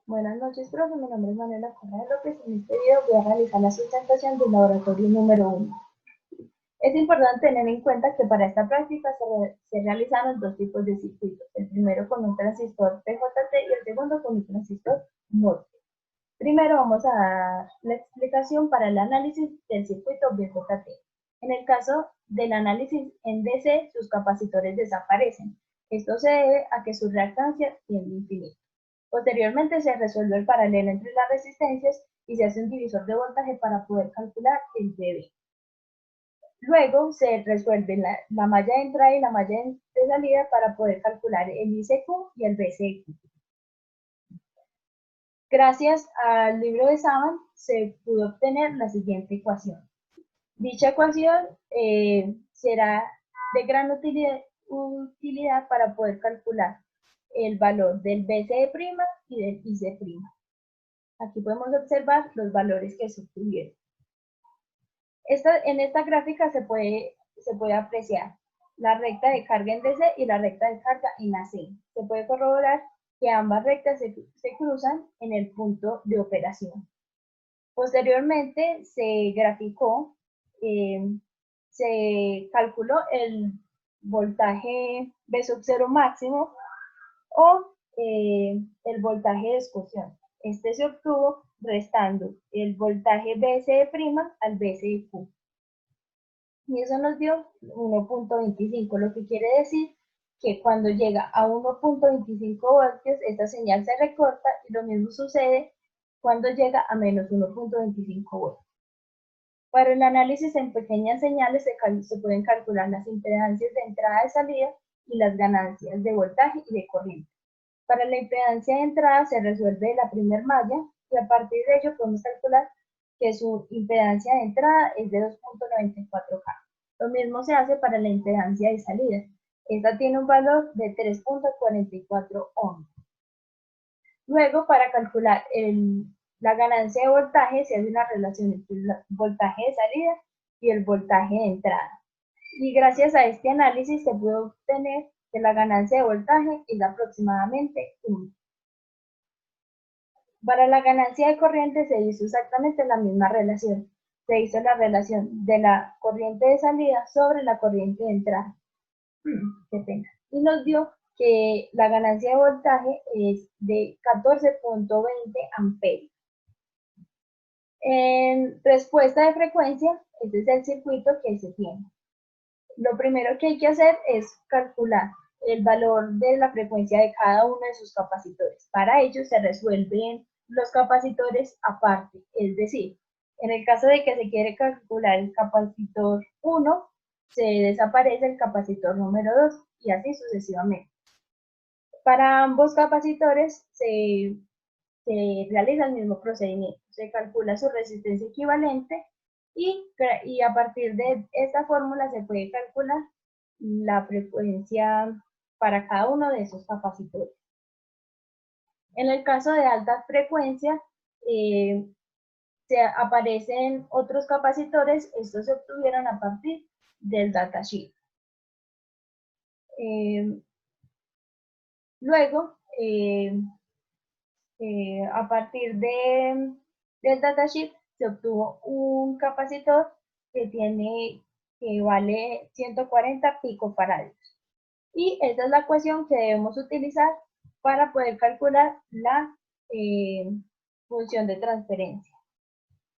Buenas noches, profe. Mi nombre es Manuela Correa López. En este video voy a realizar la sustentación del laboratorio número 1. Es importante tener en cuenta que para esta práctica se realizaron dos tipos de circuitos. El primero con un transistor PJT y el segundo con un transistor MOSFET. Primero vamos a dar la explicación para el análisis del circuito BJT. En el caso del análisis en DC, sus capacitores desaparecen. Esto se debe a que su reactancia tiende a infinito. Posteriormente se resuelve el paralelo entre las resistencias y se hace un divisor de voltaje para poder calcular el dB. Luego se resuelve la malla de entrada y la malla de salida para poder calcular el ICQ y el BCQ. Gracias al libro de Saban se pudo obtener la siguiente ecuación. Dicha ecuación será de gran utilidad para poder calcular el valor del BCE' y del IC'. Aquí podemos observar los valores que se obtuvieron. En esta gráfica se puede apreciar la recta de carga en DC y la recta de carga en AC. Se puede corroborar que ambas rectas se cruzan en el punto de operación. Posteriormente se graficó, se calculó el voltaje B sub 0 máximo o el voltaje de excursión. Este se obtuvo restando el voltaje BCE' al BCEQ. Y eso nos dio 1.25, lo que quiere decir que cuando llega a 1.25 voltios, esta señal se recorta y lo mismo sucede cuando llega a menos 1.25 voltios. Para el análisis en pequeñas señales se pueden calcular las impedancias de entrada y salida y las ganancias de voltaje y de corriente. Para la impedancia de entrada se resuelve la primera malla y a partir de ello podemos calcular que su impedancia de entrada es de 2.94K. Lo mismo se hace para la impedancia de salida. Esta tiene un valor de 3.44 ohms. Luego, para calcular la ganancia de voltaje, se hace una relación entre el voltaje de salida y el voltaje de entrada. Y gracias a este análisis se puede obtener que la ganancia de voltaje es aproximadamente 1. Para la ganancia de corriente se hizo exactamente la misma relación. Se hizo la relación de la corriente de salida sobre la corriente de entrada. Qué pena. Y nos dio que la ganancia de voltaje es de 14.20 amperios. En respuesta de frecuencia, este es el circuito que se tiene. Lo primero que hay que hacer es calcular el valor de la frecuencia de cada uno de sus capacitores. Para ello se resuelven los capacitores aparte, es decir, en el caso de que se quiere calcular el capacitor 1, se desaparece el capacitor número 2 y así sucesivamente. Para ambos capacitores se realiza el mismo procedimiento, se calcula su resistencia equivalente y a partir de esta fórmula se puede calcular la frecuencia para cada uno de esos capacitores. En el caso de alta frecuencia, se aparecen otros capacitores, estos se obtuvieron a partir del datasheet. Luego, a partir del datasheet se obtuvo un capacitor que vale 140 picofaradios. Y esta es la ecuación que debemos utilizar para poder calcular la función de transferencia.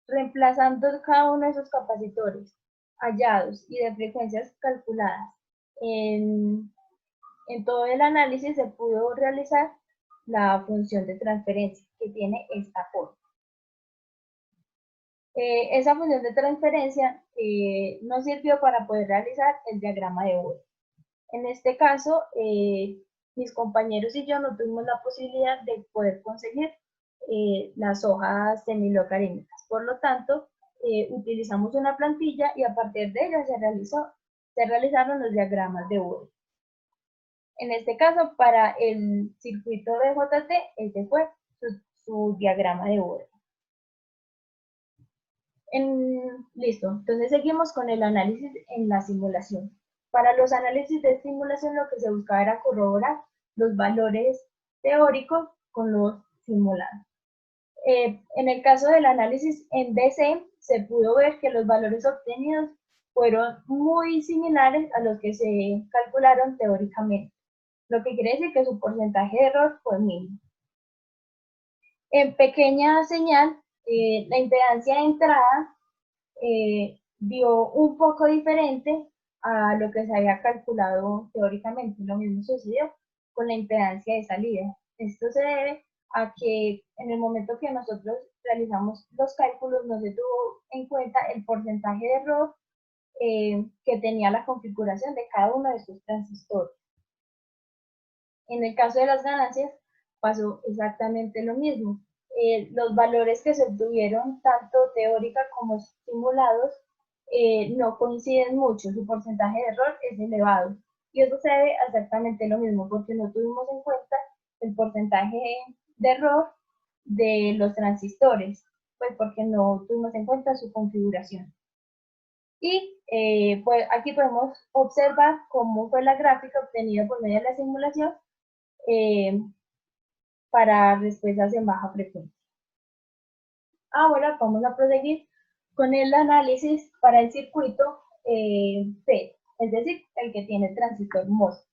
Reemplazando cada uno de esos capacitores hallados y de frecuencias calculadas en todo el análisis se pudo realizar la función de transferencia que tiene esta forma. Esa función de transferencia nos sirvió para poder realizar el diagrama de Boole. En este caso, mis compañeros y yo no tuvimos la posibilidad de poder conseguir las hojas semilogarítmicas. Por lo tanto, utilizamos una plantilla y a partir de ella se realizaron los diagramas de Boole. En este caso, para el circuito de BJT, este fue su diagrama de Boole. Listo, entonces seguimos con el análisis en la simulación. Para los análisis de simulación lo que se buscaba era corroborar los valores teóricos con los simulado. En el caso del análisis en DC, se pudo ver que los valores obtenidos fueron muy similares a los que se calcularon teóricamente, lo que quiere decir que su porcentaje de error fue mínimo. En pequeña señal, la impedancia de entrada dio un poco diferente a lo que se había calculado teóricamente. Lo mismo sucedió con la impedancia de salida. Esto se debe a que en el momento que nosotros realizamos los cálculos no se tuvo en cuenta el porcentaje de error que tenía la configuración de cada uno de estos transistores. En el caso de las ganancias pasó exactamente lo mismo. Los valores que se obtuvieron tanto teórica como simulados no coinciden mucho, su porcentaje de error es elevado. Y eso se debe a exactamente lo mismo, porque no tuvimos en cuenta el porcentaje de error de los transistores, pues porque no tuvimos en cuenta su configuración. Y pues aquí podemos observar cómo fue la gráfica obtenida por medio de la simulación para respuestas en baja frecuencia. Ahora vamos a proseguir con el análisis para el circuito FET, es decir, el que tiene el transistor MOSFET.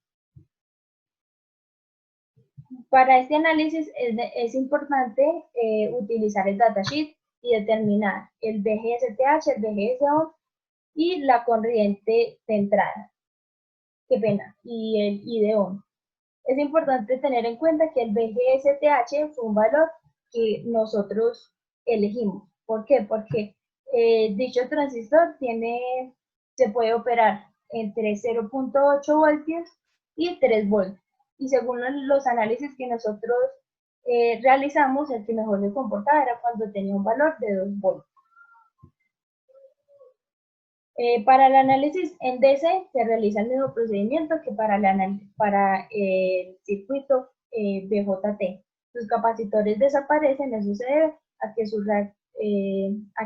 Para este análisis es importante utilizar el datasheet y determinar el VGSTH, el VGS-ON y la corriente de entrada. Qué pena, y el ID-ON. Es importante tener en cuenta que el VGSTH fue un valor que nosotros elegimos. ¿Por qué? Porque dicho transistor se puede operar entre 0.8 voltios y 3 voltios. Y según los análisis que nosotros realizamos, el que mejor se comportaba era cuando tenía un valor de 2 voltios. Para el análisis en DC se realiza el mismo procedimiento que para el circuito BJT. Sus capacitores desaparecen, eso se debe a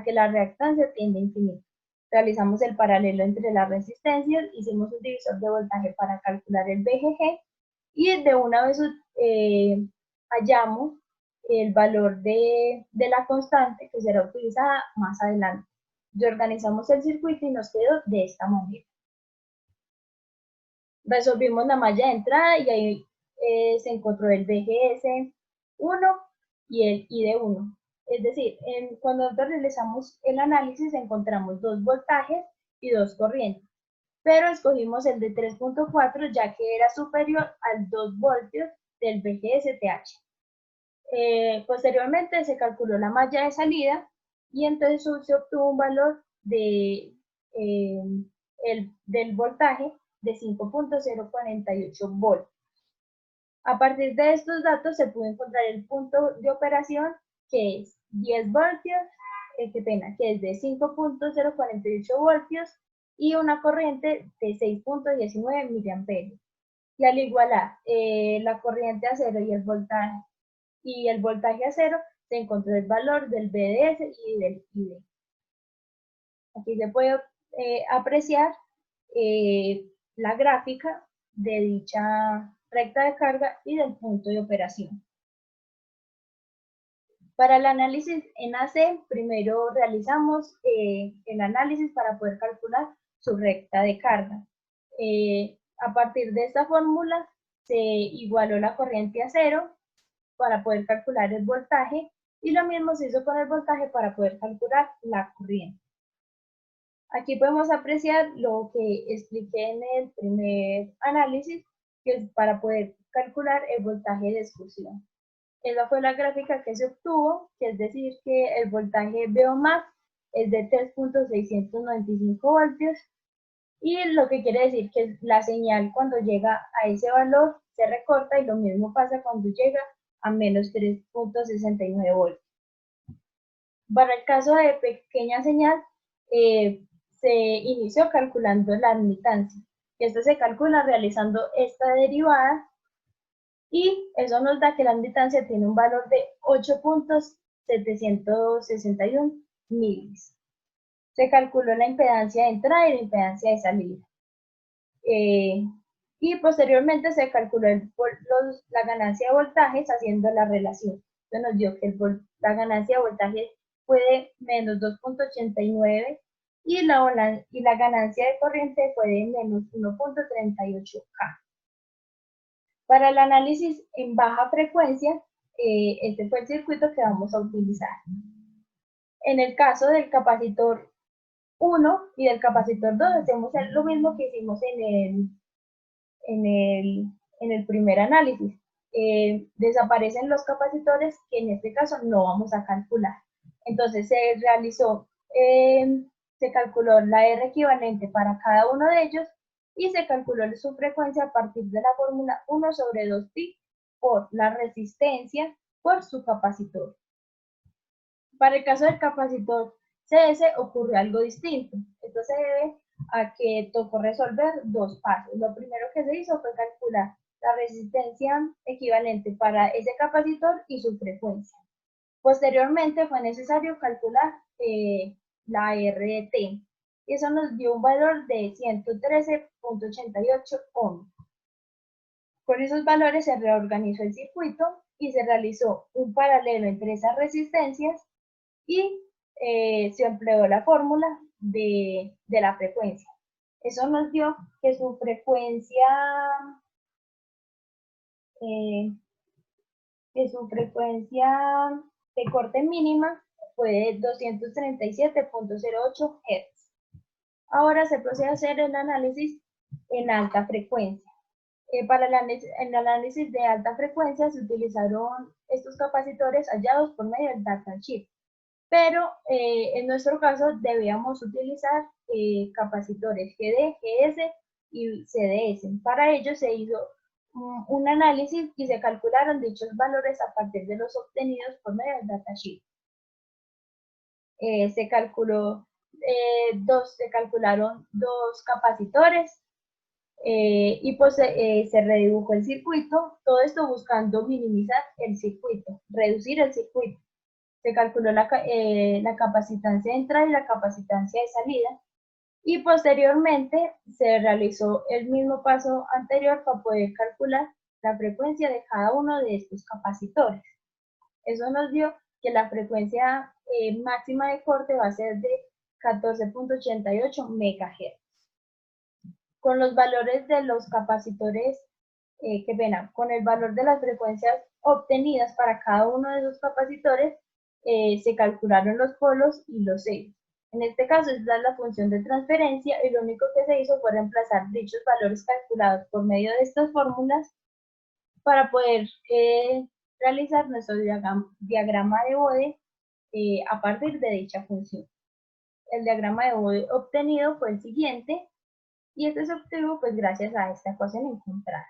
que la reactancia tiende a infinito. Realizamos el paralelo entre las resistencias, hicimos un divisor de voltaje para calcular el VGG y de una vez hallamos el valor de la constante que será utilizada más adelante. Y organizamos el circuito y nos quedó de esta manera. Resolvimos la malla de entrada y ahí se encontró el VGS1 y el ID1. Es decir, cuando nosotros realizamos el análisis encontramos 2 voltajes y 2 corrientes, pero escogimos el de 3.4 ya que era superior al 2 voltios del VGSTH. Posteriormente se calculó la malla de salida y entonces se obtuvo un valor del voltaje de 5.048 voltios. A partir de estos datos se pudo encontrar el punto de operación que es 10 voltios, que es de 5.048 voltios y una corriente de 6.19 miliamperios. Y al igualar la corriente a cero y el voltaje a cero, se encontró el valor del BDS y del ID. Aquí se puede apreciar la gráfica de dicha recta de carga y del punto de operación. Para el análisis en AC, primero realizamos el análisis para poder calcular su recta de carga. A partir de esta fórmula se igualó la corriente a cero para poder calcular el voltaje y lo mismo se hizo con el voltaje para poder calcular la corriente. Aquí podemos apreciar lo que expliqué en el primer análisis, que es para poder calcular el voltaje de excursión. Esa fue la gráfica que se obtuvo, que es decir que el voltaje VOmax es de 3.695 voltios y lo que quiere decir que la señal cuando llega a ese valor se recorta y lo mismo pasa cuando llega a menos 3.69 voltios. Para el caso de pequeña señal, se inició calculando la admitancia. Esto se calcula realizando esta derivada y eso nos da que la admitancia tiene un valor de 8.761 milis. Se calculó la impedancia de entrada y la impedancia de salida. Y posteriormente se calculó la ganancia de voltajes haciendo la relación. Esto nos dio que la ganancia de voltaje fue de menos 2.89 y la ganancia de corriente fue de menos 1.38K. Para el análisis en baja frecuencia, este fue el circuito que vamos a utilizar. En el caso del capacitor 1 y del capacitor 2, hacemos lo mismo que hicimos en el primer análisis. Desaparecen los capacitores, que en este caso no vamos a calcular. Entonces se calculó la R equivalente para cada uno de ellos y se calculó su frecuencia a partir de la fórmula 1 sobre 2pi por la resistencia por su capacitor. Para el caso del capacitor CS ocurrió algo distinto. Esto se debe a que tocó resolver dos pasos. Lo primero que se hizo fue calcular la resistencia equivalente para ese capacitor y su frecuencia. Posteriormente fue necesario calcular la RT. Y eso nos dio un valor de 113.88 ohms. Con esos valores se reorganizó el circuito y se realizó un paralelo entre esas resistencias y se empleó la fórmula de la frecuencia. Eso nos dio que su frecuencia de corte mínima fue de 237.08 Hz. Ahora se procede a hacer el análisis en alta frecuencia. Para el análisis de alta frecuencia se utilizaron estos capacitores hallados por medio del datasheet. Pero en nuestro caso debíamos utilizar capacitores GD, GS y CDS. Para ello se hizo un análisis y se calcularon dichos valores a partir de los obtenidos por medio del datasheet. Se calcularon dos capacitores y pues se redujo el circuito, todo esto buscando minimizar el circuito, reducir el circuito. Se calculó la capacitancia de entrada y la capacitancia de salida y posteriormente se realizó el mismo paso anterior para poder calcular la frecuencia de cada uno de estos capacitores. Eso nos dio que la frecuencia máxima de corte va a ser de 14.88 MHz. Con los valores de los capacitores, con el valor de las frecuencias obtenidas para cada uno de esos capacitores, se calcularon los polos y los ejes. En este caso es la función de transferencia y lo único que se hizo fue reemplazar dichos valores calculados por medio de estas fórmulas para poder realizar nuestro diagrama de Bode a partir de dicha función. El diagrama de Bode obtenido fue el siguiente y este se obtuvo pues gracias a esta ecuación encontrada.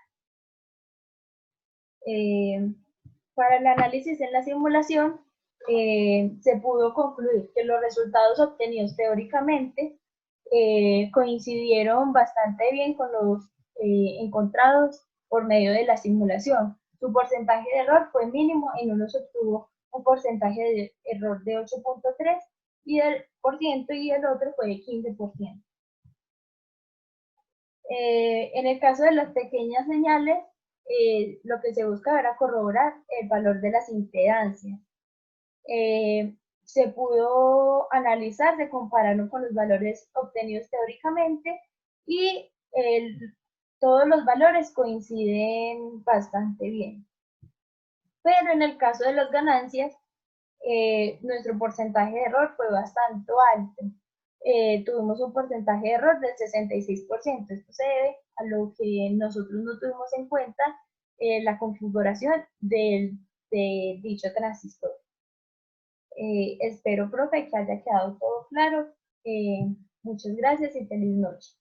Para el análisis en la simulación se pudo concluir que los resultados obtenidos teóricamente coincidieron bastante bien con los encontrados por medio de la simulación. Su porcentaje de error fue mínimo, en uno se obtuvo un porcentaje de error de 8.3% y el otro fue de 15%. En el caso de las pequeñas señales, lo que se busca era corroborar el valor de las impedancias. Se pudo analizar, se compararon con los valores obtenidos teóricamente y todos los valores coinciden bastante bien. Pero en el caso de las ganancias, nuestro porcentaje de error fue bastante alto. Tuvimos un porcentaje de error del 66%. Esto se debe a lo que nosotros no tuvimos en cuenta la configuración de dicho transistor. Espero, profe, que haya quedado todo claro. Muchas gracias y feliz noche.